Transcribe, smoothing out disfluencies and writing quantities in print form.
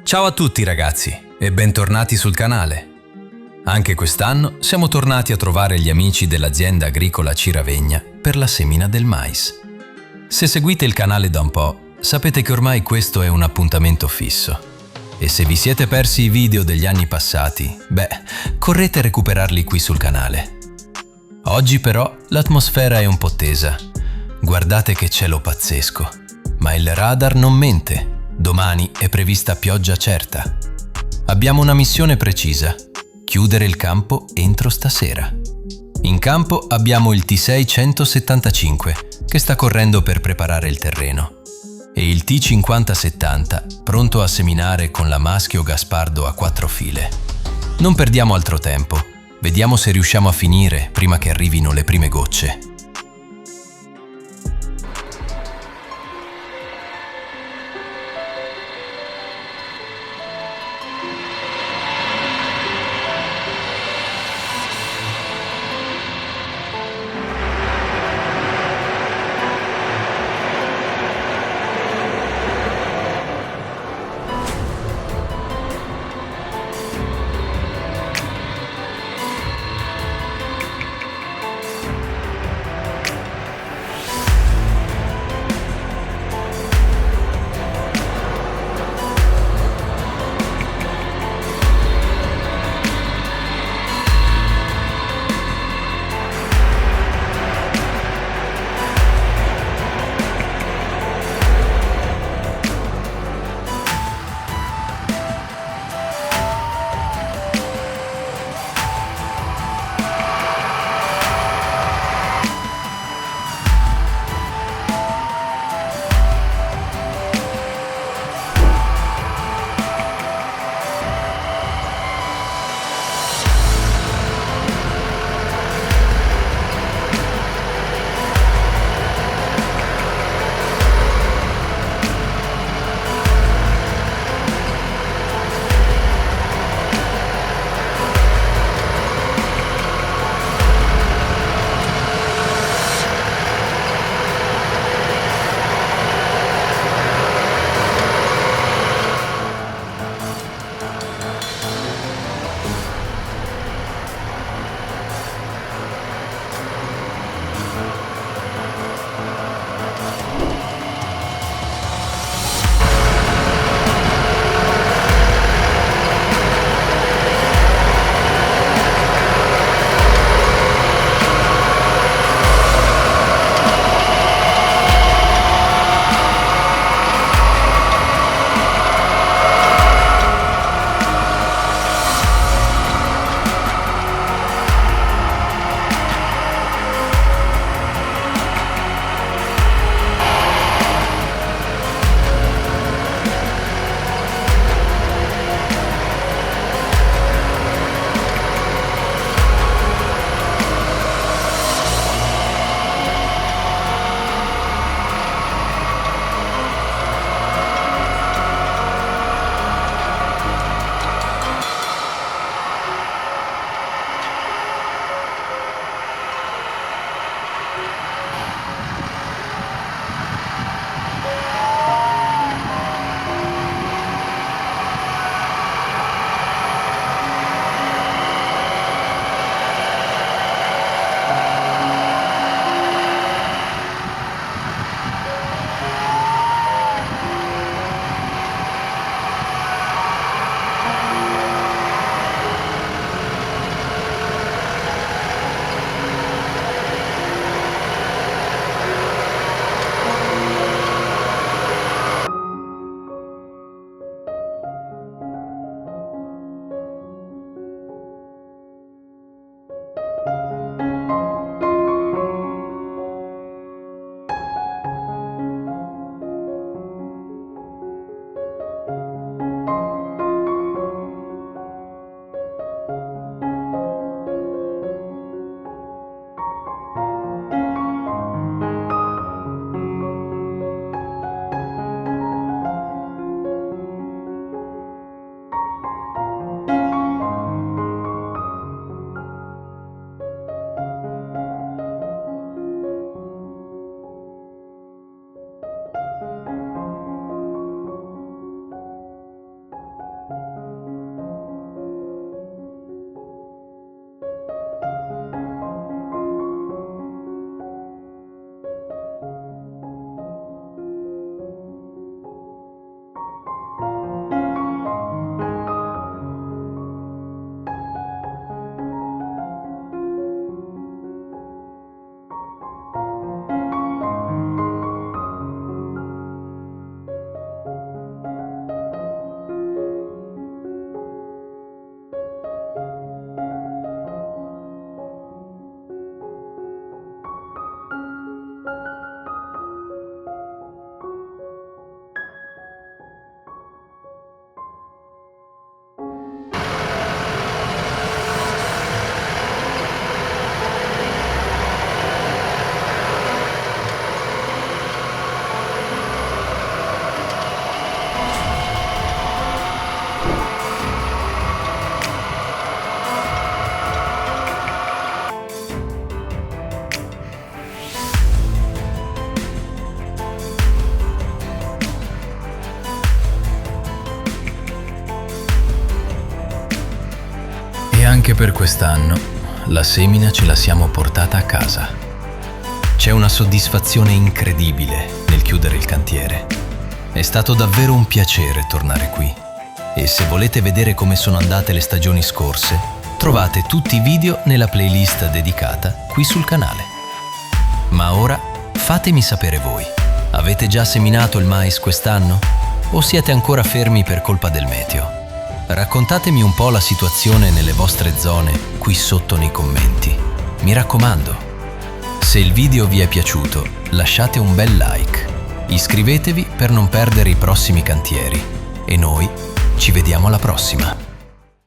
Ciao a tutti ragazzi e bentornati sul canale. Anche quest'anno siamo tornati a trovare gli amici dell'azienda agricola Ciravegna per la semina del mais. Se seguite il canale da un po', sapete che ormai questo è un appuntamento fisso. E se vi siete persi i video degli anni passati, correte a recuperarli qui sul canale. Oggi però l'atmosfera è un po' tesa. Guardate che cielo pazzesco. Ma il radar non mente. Domani è prevista pioggia certa. Abbiamo una missione precisa: chiudere il campo entro stasera. In campo abbiamo il T6 175 che sta correndo per preparare il terreno e il T50 70 pronto a seminare con la Maschio Gaspardo a 4 file. Non perdiamo altro tempo. Vediamo se riusciamo a finire prima che arrivino le prime gocce. Anche per quest'anno la semina ce la siamo portata a casa. C'è una soddisfazione incredibile nel chiudere il cantiere. È stato davvero un piacere tornare qui. E se volete vedere come sono andate le stagioni scorse, trovate tutti i video nella playlist dedicata qui sul canale. Ma ora fatemi sapere voi. Avete già seminato il mais quest'anno? O siete ancora fermi per colpa del meteo? Raccontatemi un po' la situazione nelle vostre zone qui sotto nei commenti. Mi raccomando, se il video vi è piaciuto, lasciate un bel like. Iscrivetevi per non perdere i prossimi cantieri. E noi ci vediamo alla prossima.